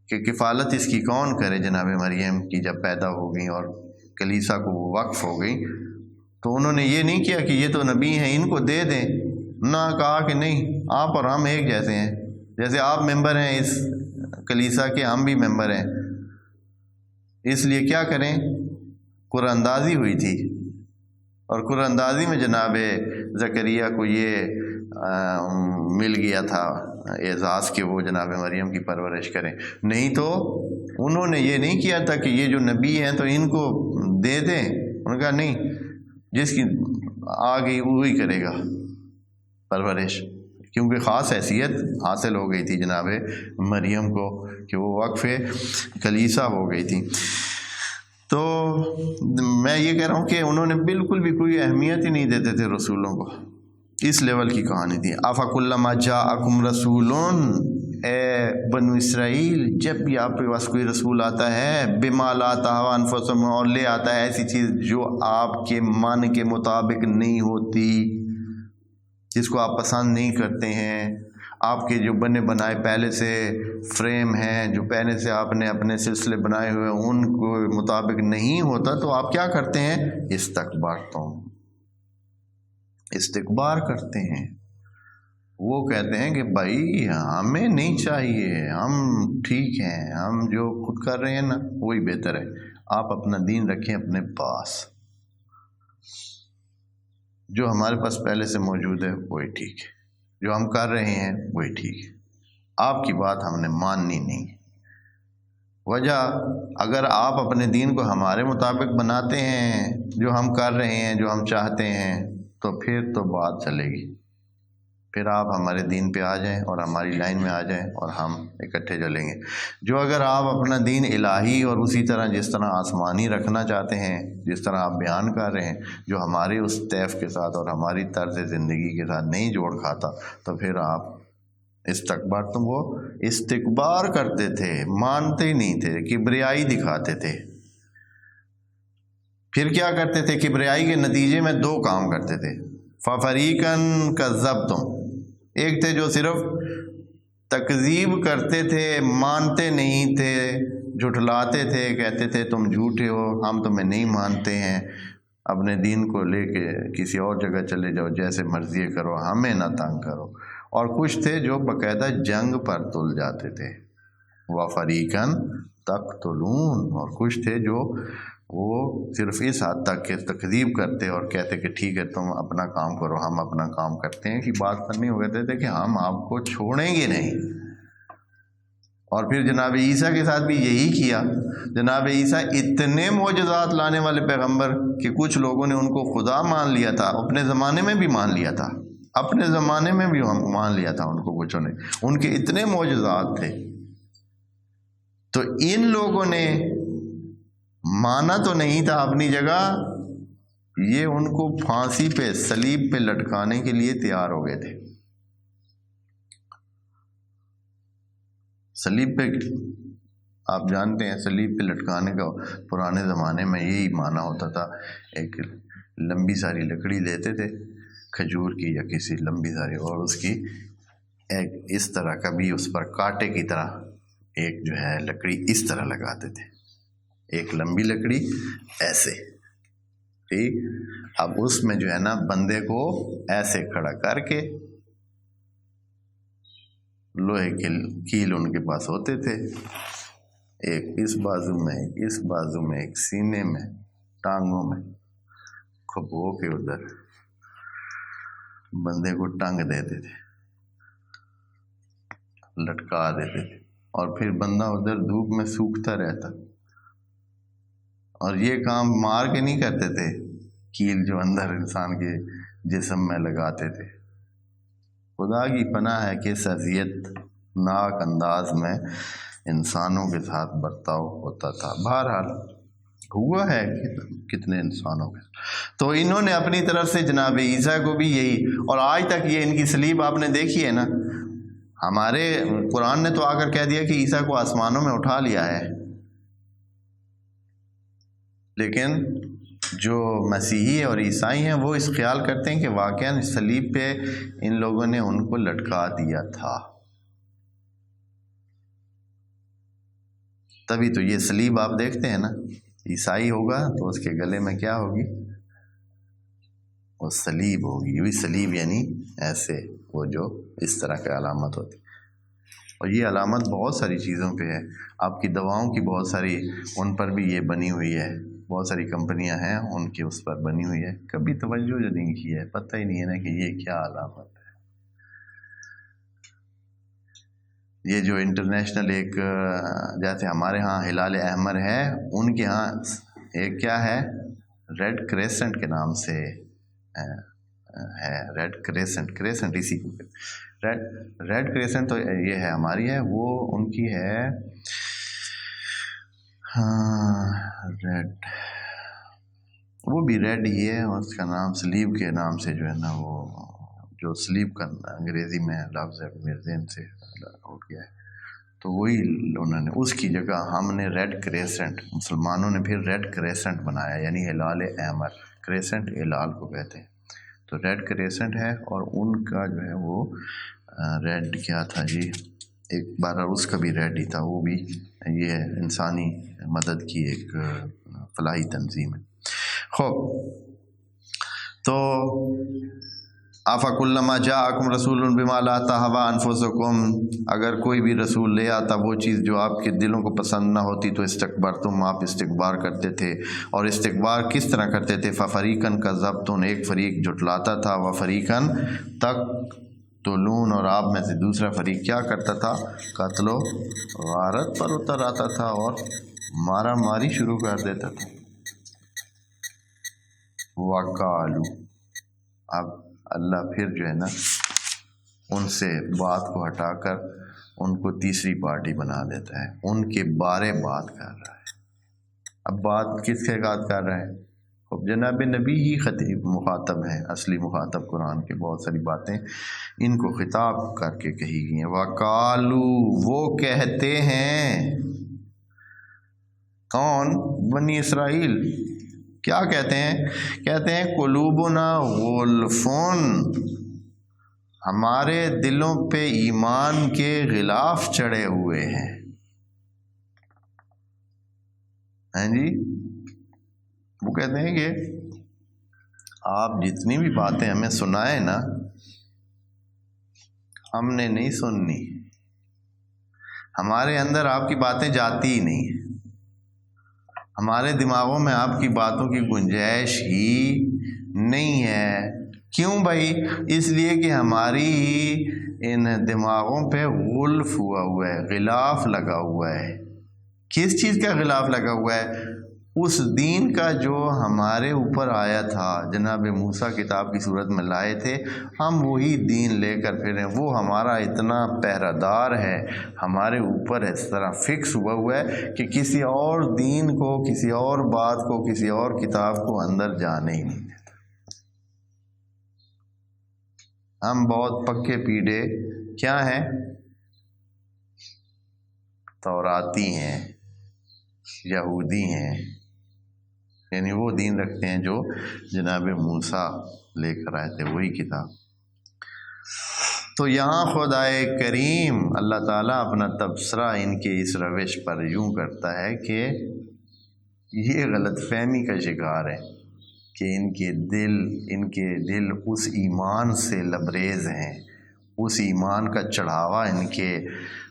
کہ کفالت اس کی کون کرے جناب مریم کی، جب پیدا ہو گئی اور کلیسا کو وہ وقف ہو گئی تو انہوں نے یہ نہیں کیا کہ یہ تو نبی ہیں ان کو دے دیں، نہ کہا کہ نہیں، آپ اور ہم ایک جیسے ہیں، جیسے آپ ممبر ہیں اس کلیسا کے، ہم بھی ممبر ہیں، اس لیے کیا کریں، قرآن اندازی ہوئی تھی، اور قرآن اندازی میں جناب زکریا کو یہ مل گیا تھا اعزاز کہ وہ جناب مریم کی پرورش کریں، نہیں تو انہوں نے یہ نہیں کیا تھا کہ یہ جو نبی ہیں تو ان کو دے دیں، انہوں نے کہا نہیں، جس کی آ گئی وہی کرے گا پرورش، کیونکہ خاص حیثیت حاصل ہو گئی تھی جناب مریم کو کہ وہ وقف کلیسا ہو گئی تھی۔ تو میں یہ کہہ رہا ہوں کہ انہوں نے بالکل بھی کوئی اہمیت ہی نہیں دیتے تھے رسولوں کو، اس لیول کی کہانی تھی۔ افکلما جاءکم رسول، اے بنو اسرائیل، جب بھی آپ کے پاس کوئی رسول آتا ہے، بما لا تہوی انفسکم، اور لے آتا ہے ایسی چیز جو آپ کے من کے مطابق نہیں ہوتی، جس کو آپ پسند نہیں کرتے ہیں، آپ کے جو بنے بنائے پہلے سے فریم ہیں، جو پہلے سے آپ نے اپنے سلسلے بنائے ہوئے ان کو مطابق نہیں ہوتا، تو آپ کیا کرتے ہیں، استکبار کرتے ہیں۔ وہ کہتے ہیں کہ بھائی ہمیں نہیں چاہیے، ہم ٹھیک ہیں، ہم جو خود کر رہے ہیں نا وہی بہتر ہے، آپ اپنا دین رکھیں اپنے پاس، جو ہمارے پاس پہلے سے موجود ہے وہی ٹھیک ہے، جو ہم کر رہے ہیں وہی ٹھیک ہے، آپ کی بات ہم نے ماننی نہیں۔ وجہ، اگر آپ اپنے دین کو ہمارے مطابق بناتے ہیں، جو ہم کر رہے ہیں، جو ہم چاہتے ہیں، تو پھر تو بات چلے گی، پھر آپ ہمارے دین پہ آ جائیں اور ہماری لائن میں آ جائیں اور ہم اکٹھے چلیں گے۔ جو اگر آپ اپنا دین الہی اور اسی طرح جس طرح آسمانی رکھنا چاہتے ہیں، جس طرح آپ بیان کر رہے ہیں، جو ہمارے اس طیف کے ساتھ اور ہماری طرز زندگی کے ساتھ نہیں جوڑ کھاتا، تو پھر آپ وہ استکبار کرتے تھے، مانتے ہی نہیں تھے، کبریائی دکھاتے تھے۔ پھر کیا کرتے تھے، کبریائی کے نتیجے میں دو کام کرتے تھے، فَفَرِيقًا كَذَّبْتُمْ، ایک تھے جو صرف تکذیب کرتے تھے، مانتے نہیں تھے، جھٹلاتے تھے، کہتے تھے تم جھوٹے ہو، ہم تمہیں نہیں مانتے ہیں، اپنے دین کو لے کے کسی اور جگہ چلے جاؤ، جیسے مرضی کرو، ہمیں نہ تنگ کرو۔ اور کچھ تھے جو باقاعدہ جنگ پر تل جاتے تھے، وَفَرِيقًا تَقْتُلُونَ، اور کچھ تھے جو وہ صرف اس حد تک کہ تکذیب کرتے اور کہتے کہ ٹھیک ہے تم اپنا کام کرو، ہم اپنا کام کرتے ہیں، کہ بات کرنی ہو کہتے تھے کہ ہم آپ کو چھوڑیں گے نہیں۔ اور پھر جناب عیسیٰ کے ساتھ بھی یہی کیا۔ جناب عیسیٰ اتنے معجزات لانے والے پیغمبر کہ کچھ لوگوں نے ان کو خدا مان لیا تھا، اپنے زمانے میں بھی مان لیا تھا، اپنے زمانے میں بھی مان لیا تھا ان کو کچھوں نے، ان کے اتنے معجزات تھے۔ تو ان لوگوں نے مانا تو نہیں تھا اپنی جگہ، یہ ان کو پھانسی پہ، صلیب پہ لٹکانے کے لیے تیار ہو گئے تھے۔ صلیب پہ آپ جانتے ہیں، صلیب پہ لٹکانے کا پرانے زمانے میں یہی معنی ہوتا تھا، ایک لمبی ساری لکڑی لیتے تھے کھجور کی یا کسی لمبی ساری، اور اس کی ایک اس طرح کبھی اس پر کانٹے کی طرح ایک جو ہے لکڑی اس طرح لگاتے تھے، ایک لمبی لکڑی ایسے، ٹھیک، اب اس میں جو ہے نا بندے کو ایسے کھڑا کر کے، لوہے کے کیل ان کے پاس ہوتے تھے، ایک اس بازو میں، ایک اس بازو میں، ایک سینے میں، ٹانگوں میں، کھپو کے ادھر بندے کو ٹانگ دیتے تھے، لٹکا دیتے تھے، اور پھر بندہ ادھر دھوپ میں سوکھتا رہتا۔ اور یہ کام مار کے نہیں کرتے تھے، کیل جو اندر انسان کے جسم میں لگاتے تھے۔ خدا کی پناہ ہے کہ اس اذیت ناک انداز میں انسانوں کے ساتھ برتاؤ ہوتا تھا۔ بہرحال ہوا ہے کتنے انسانوں کے، تو انہوں نے اپنی طرف سے جناب عیسیٰ کو بھی یہی، اور آج تک یہ ان کی صلیب آپ نے دیکھی ہے نا، ہمارے قرآن نے تو آ کر کہہ دیا کہ عیسیٰ کو آسمانوں میں اٹھا لیا ہے، لیکن جو مسیحی اور عیسائی ہیں وہ اس خیال کرتے ہیں کہ واقعاً صلیب پہ ان لوگوں نے ان کو لٹکا دیا تھا. تبھی تو یہ صلیب آپ دیکھتے ہیں نا، عیسائی ہوگا تو اس کے گلے میں کیا ہوگی؟ وہ صلیب ہوگی. وہی صلیب یعنی ایسے وہ جو اس طرح کی علامت ہوتی. اور یہ علامت بہت ساری چیزوں پہ ہے. آپ کی دواؤں کی بہت ساری ان پر بھی یہ بنی ہوئی ہے. بہت ساری کمپنیاں ہیں ان کی اس پر بنی ہوئی ہے. کبھی توجہ جو نہیں کی ہے، پتہ ہی نہیں ہے نا کہ یہ کیا علامت ہے. یہ جو انٹرنیشنل ایک جیسے ہمارے ہاں ہلال احمر ہے، ان کے ہاں ایک کیا ہے، ریڈ کریسنٹ کے نام سے ہے. ریڈ کریسنٹ اسی کو ریڈ کریسنٹ تو یہ ہے ہماری ہے، وہ ان کی ہے ریڈ، وہ بھی ریڈ ہی ہے. اس کا نام سلیب کے نام سے جو ہے نا، وہ جو سلیب کا انگریزی میں لفظ ہے میرے ذہن سے اٹھ گیا ہے، تو وہی انہوں نے اس کی جگہ ہم نے ریڈ کریسنٹ، مسلمانوں نے پھر ریڈ کریسنٹ بنایا، یعنی ہلال احمر. کریسنٹ ہلال کو کہتے ہیں. تو ریڈ کریسنٹ ہے، اور ان کا جو ہے وہ ریڈ کیا تھا جی، ایک بار اس کا بھی ریڈ ہی تھا. وہ بھی یہ انسانی مدد کی ایک فلاحی تنظیم ہے. تو آفاکلما جاءکم رسول بما لا تہوی انفسکم، اگر کوئی بھی رسول لے آتا وہ چیز جو آپ کے دلوں کو پسند نہ ہوتی تو استکبرتم، آپ استکبار کرتے تھے. اور استکبار کس طرح کرتے تھے؟ ففریقاً کذبتم، ایک فریق جھٹلاتا تھا، وفریقاً تقتلون، اور آپ میں سے دوسرا فریق کیا کرتا تھا؟ قتل و غارت پر اتر آتا تھا اور مارا ماری شروع کر دیتا تھا. وقالو، اب اللہ پھر جو ہے نا ان سے بات کو ہٹا کر ان کو تیسری پارٹی بنا دیتا ہے، ان کے بارے بات کر رہا ہے. اب بات کس کے ساتھ کر رہا ہے؟ اب جناب نبی ہی خطیب مخاطب ہیں، اصلی مخاطب قرآن کے. بہت ساری باتیں ان کو خطاب کر کے کہی گئی ہیں. وقالو، وہ کہتے ہیں. کون؟ بنی اسرائیل. کیا کہتے ہیں؟ کہتے ہیں قلوبنا غلفن، ہمارے دلوں پہ ایمان کے غلاف چڑھے ہوئے ہیں. ہیں جی، وہ کہتے ہیں کہ آپ جتنی بھی باتیں ہمیں سنائیں نا، ہم نے نہیں سننی، ہمارے اندر آپ کی باتیں جاتی ہی نہیں، ہمارے دماغوں میں آپ کی باتوں کی گنجائش ہی نہیں ہے. کیوں بھائی؟ اس لیے کہ ہماری ان دماغوں پہ غلف ہوا ہے، غلاف لگا ہوا ہے. کس چیز کا غلاف لگا ہوا ہے؟ اس دین کا جو ہمارے اوپر آیا تھا، جناب موسیٰ کتاب کی صورت میں لائے تھے، ہم وہی دین لے کر پھریں. وہ ہمارا اتنا پہرہ دار ہے، ہمارے اوپر اس طرح فکس ہوا ہے کہ کسی اور دین کو، کسی اور بات کو، کسی اور کتاب کو اندر جانے ہی نہیں دیتا. ہم بہت پکے پیڑے کیا ہیں؟ توراتی ہیں، یہودی ہیں، یعنی وہ دین رکھتے ہیں جو جناب موسیٰ لے کر آئے تھے، وہی کتاب. تو یہاں خدائے کریم اللہ تعالیٰ اپنا تبصرہ ان کے اس روش پر یوں کرتا ہے کہ یہ غلط فہمی کا شکار ہے کہ ان کے دل اس ایمان سے لبریز ہیں، اس ایمان کا چڑھاوا ان کے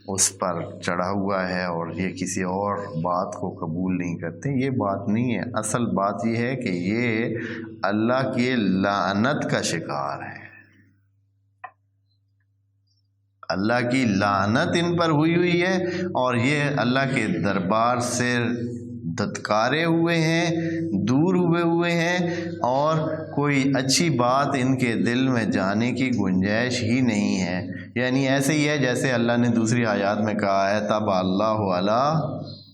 اس پر چڑھا ہوا ہے، اور یہ کسی اور بات کو قبول نہیں کرتے. یہ بات نہیں ہے. اصل بات یہ ہے کہ یہ اللہ کی لعنت کا شکار ہے. اللہ کی لعنت ان پر ہوئی ہے، اور یہ اللہ کے دربار سے دھتکارے ہوئے ہیں، دور ہوئے ہیں، اور کوئی اچھی بات ان کے دل میں جانے کی گنجائش ہی نہیں ہے. یعنی ایسے ہی ہے جیسے اللہ نے دوسری آیات میں کہا ہے، طبع اللہ علی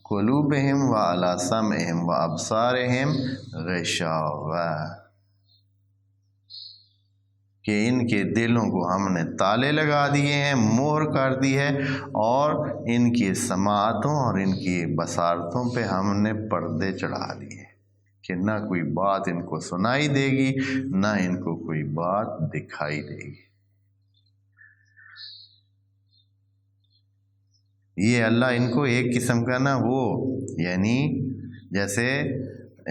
قلوبہم وعلی سمعہم وابصارہم غشاوہ، کہ ان کے دلوں کو ہم نے تالے لگا دیے ہیں، مہر کر دی ہے، اور ان کی سماعتوں اور ان کی بصارتوں پہ ہم نے پردے چڑھا دیے. کہ نہ کوئی بات ان کو سنائی دے گی نہ ان کو کوئی بات دکھائی دے گی۔ یہ اللہ ان کو ایک قسم کا نا وہ یعنی جیسے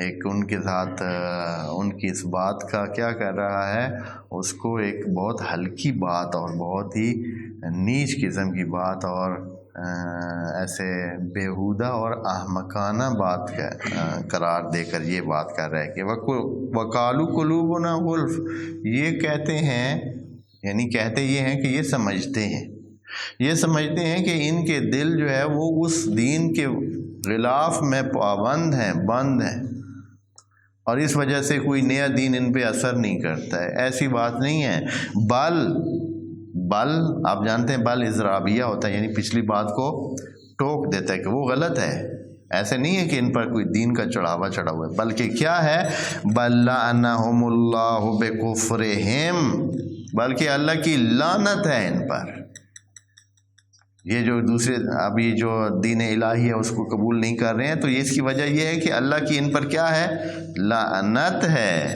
ایک ان کے ساتھ ان کی اس بات کا کیا کر رہا ہے، اس کو ایک بہت ہلکی بات اور بہت ہی نیچ قسم کی بات اور ایسے بیہودہ اور احمقانہ بات قرار دے کر یہ بات کر رہا ہے کہ وقالو قلوبنا غلف، یہ کہتے ہیں یعنی کہتے یہ ہیں کہ یہ سمجھتے ہیں کہ ان کے دل جو ہے وہ اس دین کے غلاف میں پابند ہیں، بند ہیں، اور اس وجہ سے کوئی نیا دین ان پہ اثر نہیں کرتا ہے۔ ایسی بات نہیں ہے، بل آپ جانتے ہیں بل اضرابیہ ہوتا ہے، یعنی پچھلی بات کو ٹوک دیتا ہے کہ وہ غلط ہے۔ ایسے نہیں ہے کہ ان پر کوئی دین کا چڑھاوا چڑھا ہوا ہے، بلکہ کیا ہے، بل لعنہم اللہ بکفرہم، بلکہ اللہ کی لعنت ہے ان پر۔ یہ جو دوسرے ابھی جو دین الہی ہے اس کو قبول نہیں کر رہے ہیں، تو اس کی وجہ یہ ہے کہ اللہ کی ان پر کیا ہے، لعنت ہے۔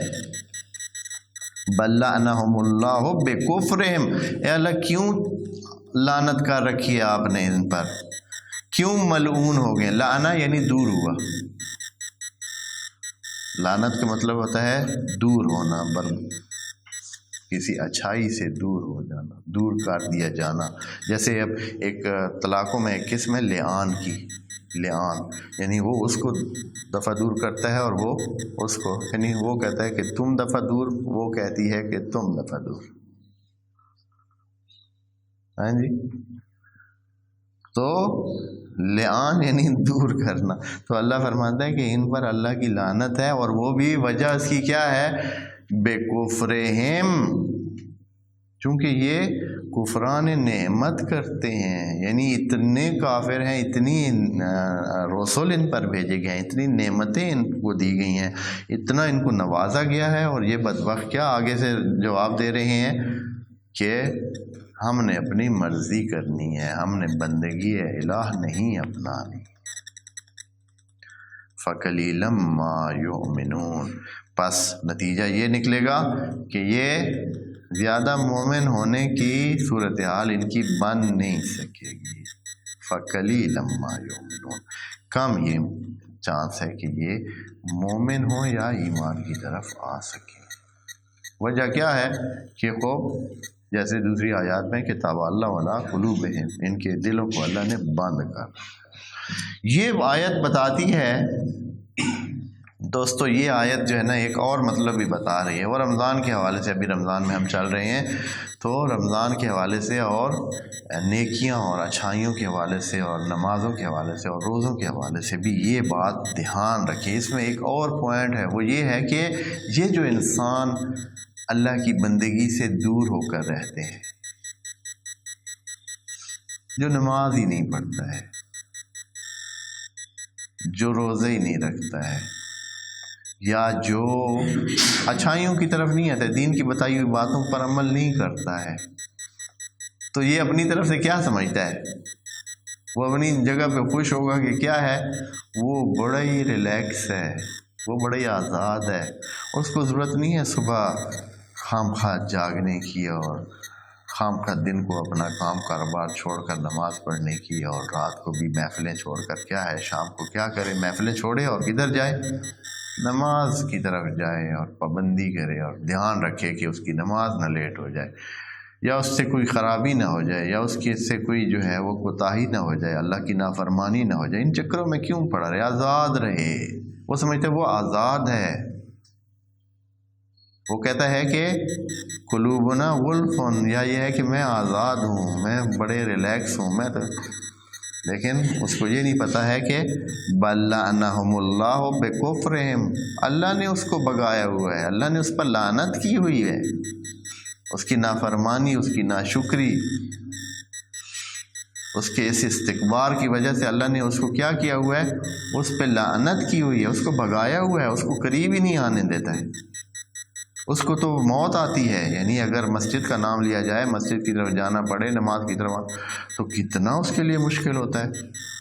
بل لعنہم اللہ بکفرہم، اے اللہ کیوں لعنت کر رکھی ہے آپ نے ان پر، کیوں ملعون ہو گئے۔ لعنہ یعنی دور ہوا، لعنت کا مطلب ہوتا ہے دور ہونا، کسی اچھائی سے دور ہو جانا، دور کر دیا جانا۔ جیسے اب ایک طلاقوں میں ایک قسم ہے لعان کی، لعان یعنی وہ اس کو دفعہ دور کرتا ہے اور وہ اس کو یعنی وہ کہتا ہے کہ تم دفعہ دور، وہ کہتی ہے کہ تم دفعہ دور۔ ہاں جی، تو لعان یعنی دور کرنا۔ تو اللہ فرماتا ہے کہ ان پر اللہ کی لعنت ہے، اور وہ بھی وجہ اس کی کیا ہے، بکفرہم، چونکہ یہ کفران نعمت کرتے ہیں، یعنی اتنے کافر ہیں، اتنی رسول ان پر بھیجے گئے ہیں، اتنی نعمتیں ان کو دی گئی ہیں، اتنا ان کو نوازا گیا ہے، اور یہ بدبخت کیا آگے سے جواب دے رہے ہیں کہ ہم نے اپنی مرضی کرنی ہے، ہم نے بندگی الہ نہیں اپنانی۔ فَقَلِيلًا مَا يُؤْمِنُونَ، پس نتیجہ یہ نکلے گا کہ یہ زیادہ مومن ہونے کی صورتحال ان کی بن نہیں سکے گی۔ فَقَلِيلًا مَا يُؤْمِنُونَ، کم یہ چانس ہے کہ یہ مومن ہوں یا ایمان کی طرف آ سکیں۔ وجہ کیا ہے کہ خوب جیسے دوسری آیات میں کہ طَبَعَ اللَّهُ عَلَىٰ قُلُوبِهِمْ، ان کے دلوں کو اللہ نے بند کر۔ یہ آیت بتاتی ہے دوستو، یہ آیت جو ہے نا ایک اور مطلب بھی بتا رہی ہے، وہ رمضان کے حوالے سے، ابھی رمضان میں ہم چل رہے ہیں تو رمضان کے حوالے سے اور نیکیاں اور اچھائیوں کے حوالے سے اور نمازوں کے حوالے سے اور روزوں کے حوالے سے بھی یہ بات دھیان رکھیں۔ اس میں ایک اور پوائنٹ ہے، وہ یہ ہے کہ یہ جو انسان اللہ کی بندگی سے دور ہو کر رہتے ہیں، جو نماز ہی نہیں پڑھتا ہے، جو روزے ہی نہیں رکھتا ہے، یا جو اچھائیوں کی طرف نہیں آتا ہے، دین کی بتائی ہوئی باتوں پر عمل نہیں کرتا ہے، تو یہ اپنی طرف سے کیا سمجھتا ہے، وہ اپنی جگہ پہ خوش ہوگا کہ کیا ہے، وہ بڑا ہی ریلیکس ہے، وہ بڑا ہی آزاد ہے، اس کو ضرورت نہیں ہے صبح خام خواہ جاگنے کی اور خام خواہ دن کو اپنا کام کاروبار چھوڑ کر نماز پڑھنے کی، اور رات کو بھی محفلیں چھوڑ کر کیا ہے، شام کو کیا کرے، محفلیں چھوڑے اور کدھر جائے، نماز کی طرف جائے اور پابندی کرے اور دھیان رکھے کہ اس کی نماز نہ لیٹ ہو جائے، یا اس سے کوئی خرابی نہ ہو جائے، یا اس کی سے کوئی جو ہے وہ کوتاہی نہ ہو جائے، اللہ کی نافرمانی نہ ہو جائے۔ ان چکروں میں کیوں پڑا رہے، آزاد رہے۔ وہ سمجھتے وہ آزاد ہے، وہ کہتا ہے کہ قلوبنا غلف، یا یہ ہے کہ میں آزاد ہوں، میں بڑے ریلیکس ہوں، میں تو، لیکن اس کو یہ نہیں پتا ہے کہ بل لعنہم اللہ بکفرہم، اللہ نے اس کو بگایا ہوا ہے، اللہ نے اس پر لعنت کی ہوئی ہے، اس کی نافرمانی، اس کی ناشکری، اس کے اس استکبار کی وجہ سے اللہ نے اس کو کیا کیا ہوا ہے، اس پہ لعنت کی ہوئی ہے، اس کو بگایا ہوا ہے، اس کو قریب ہی نہیں آنے دیتا ہے، اس کو تو موت آتی ہے۔ یعنی اگر مسجد کا نام لیا جائے، مسجد کی طرف جانا پڑے، نماز کی طرف، تو کتنا اس کے لیے مشکل ہوتا ہے۔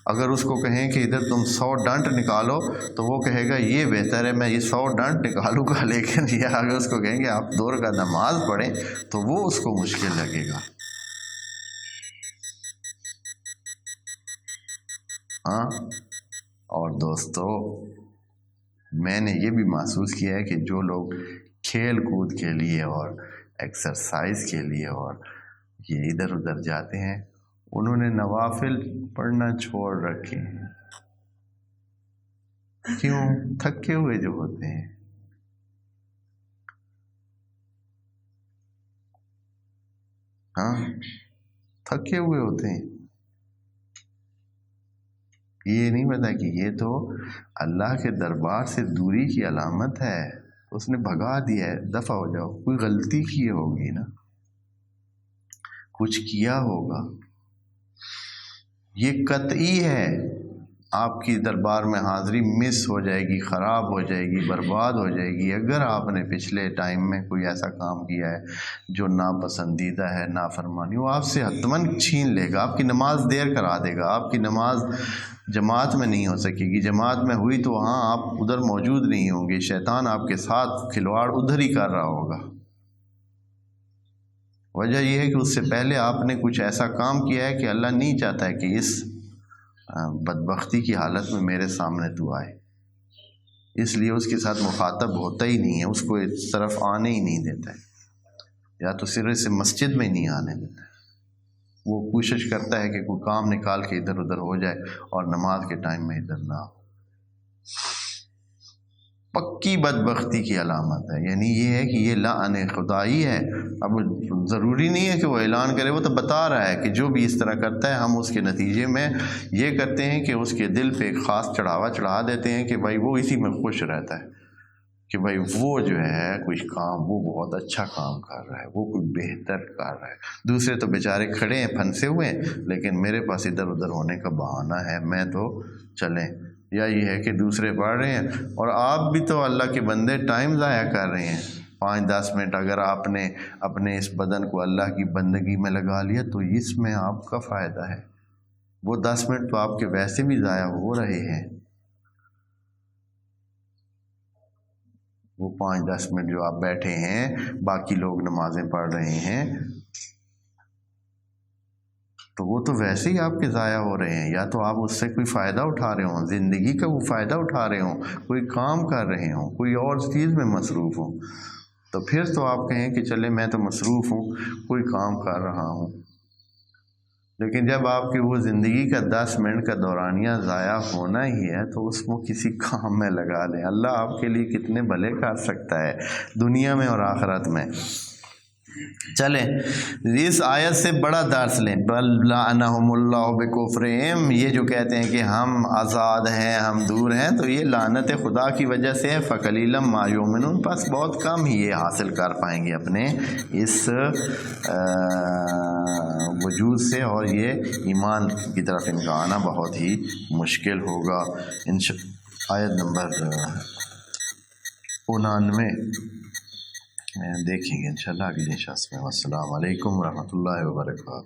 اگر اس کو کہیں کہ ادھر تم 100 ڈنٹ نکالو تو وہ کہے گا یہ بہتر ہے میں یہ 100 ڈنٹ نکالوں گا، لیکن یہ اگر اس کو کہیں گے آپ 2 رکعت نماز پڑھیں تو وہ اس کو مشکل لگے گا۔ ہاں، اور دوستو میں نے یہ بھی محسوس کیا ہے کہ جو لوگ کھیل کود کے لیے اور ایکسرسائز کے لیے اور یہ ادھر ادھر جاتے ہیں انہوں نے نوافل پڑھنا چھوڑ رکھے ہیں۔ کیوں؟ تھکے ہوئے جو ہوتے ہیں۔ ہاں، تھکے ہوئے ہوتے ہیں۔ یہ نہیں پتا کہ یہ تو اللہ کے دربار سے دوری کی علامت ہے، اس نے بھگا دیا ہے، دفع ہو جاؤ۔ کوئی غلطی کی ہوگی نا، کچھ کیا ہوگا، یہ قطعی ہے آپ کی دربار میں حاضری مس ہو جائے گی، خراب ہو جائے گی، برباد ہو جائے گی اگر آپ نے پچھلے ٹائم میں کوئی ایسا کام کیا ہے جو ناپسندیدہ ہے، نافرمانی، وہ آپ سے حتماً چھین لے گا، آپ کی نماز دیر کرا دے گا، آپ کی نماز جماعت میں نہیں ہو سکے گی، جماعت میں ہوئی تو وہاں آپ ادھر موجود نہیں ہوں گے، شیطان آپ کے ساتھ کھلواڑ ادھر ہی کر رہا ہوگا۔ وجہ یہ ہے کہ اس سے پہلے آپ نے کچھ ایسا کام کیا ہے کہ اللہ نہیں چاہتا ہے کہ اس بدبختی کی حالت میں میرے سامنے تو آئے، اس لیے اس کے ساتھ مخاطب ہوتا ہی نہیں ہے، اس کو اس طرف آنے ہی نہیں دیتا ہے، یا تو سرے سے مسجد میں نہیں آنے دیتا ہے۔ وہ کوشش کرتا ہے کہ کوئی کام نکال کے ادھر ادھر ہو جائے اور نماز کے ٹائم میں ادھر نہ ہو۔ پکی بدبختی کی علامت ہے، یعنی یہ ہے کہ یہ لعن خدائی ہے۔ اب ضروری نہیں ہے کہ وہ اعلان کرے، وہ تو بتا رہا ہے کہ جو بھی اس طرح کرتا ہے ہم اس کے نتیجے میں یہ کرتے ہیں کہ اس کے دل پہ ایک خاص چڑھاوا چڑھا دیتے ہیں کہ بھائی وہ اسی میں خوش رہتا ہے کہ بھائی وہ جو ہے کچھ کام وہ بہت اچھا کام کر رہا ہے، وہ کوئی بہتر کر رہا ہے، دوسرے تو بیچارے کھڑے ہیں پھنسے ہوئے ہیں لیکن میرے پاس ادھر ادھر ہونے کا بہانہ ہے، میں تو چلیں۔ یا یہ ہے کہ دوسرے پڑھ رہے ہیں اور آپ بھی تو اللہ کے بندے ٹائم ضائع کر رہے ہیں، 5-10 منٹ اگر آپ نے اپنے اس بدن کو اللہ کی بندگی میں لگا لیا تو اس میں آپ کا فائدہ ہے، وہ 10 منٹ تو آپ کے ویسے بھی ضائع ہو رہے ہیں، وہ 5-10 منٹ جو آپ بیٹھے ہیں باقی لوگ نمازیں پڑھ رہے ہیں تو وہ تو ویسے ہی آپ کے ضائع ہو رہے ہیں، یا تو آپ اس سے کوئی فائدہ اٹھا رہے ہوں، زندگی کا وہ فائدہ اٹھا رہے ہوں، کوئی کام کر رہے ہوں، کوئی اور چیز میں مصروف ہوں، تو پھر تو آپ کہیں کہ چلے میں تو مصروف ہوں، کوئی کام کر رہا ہوں۔ لیکن جب آپ کی وہ زندگی کا 10 منٹ کا دورانیہ ضائع ہونا ہی ہے تو اس کو کسی کام میں لگا دیں، اللہ آپ کے لیے کتنے بھلے کر سکتا ہے دنیا میں اور آخرت میں۔ چلیں اس آیت سے بڑا درس لیں، بل لعنہم اللہ بکفرہم، یہ جو کہتے ہیں کہ ہم آزاد ہیں، ہم دور ہیں، تو یہ لعنت خدا کی وجہ سے ہے، فقلیلا ما یؤمنون، بس بہت کم ہی یہ حاصل کر پائیں گے اپنے اس وجود سے، اور یہ ایمان کی طرف ان کا آنا بہت ہی مشکل ہوگا۔ آیت نمبر 99 دیکھیں گے انشاءاللہ اگلی نشست میں۔ السلام علیکم ورحمۃ اللہ وبرکاتہ۔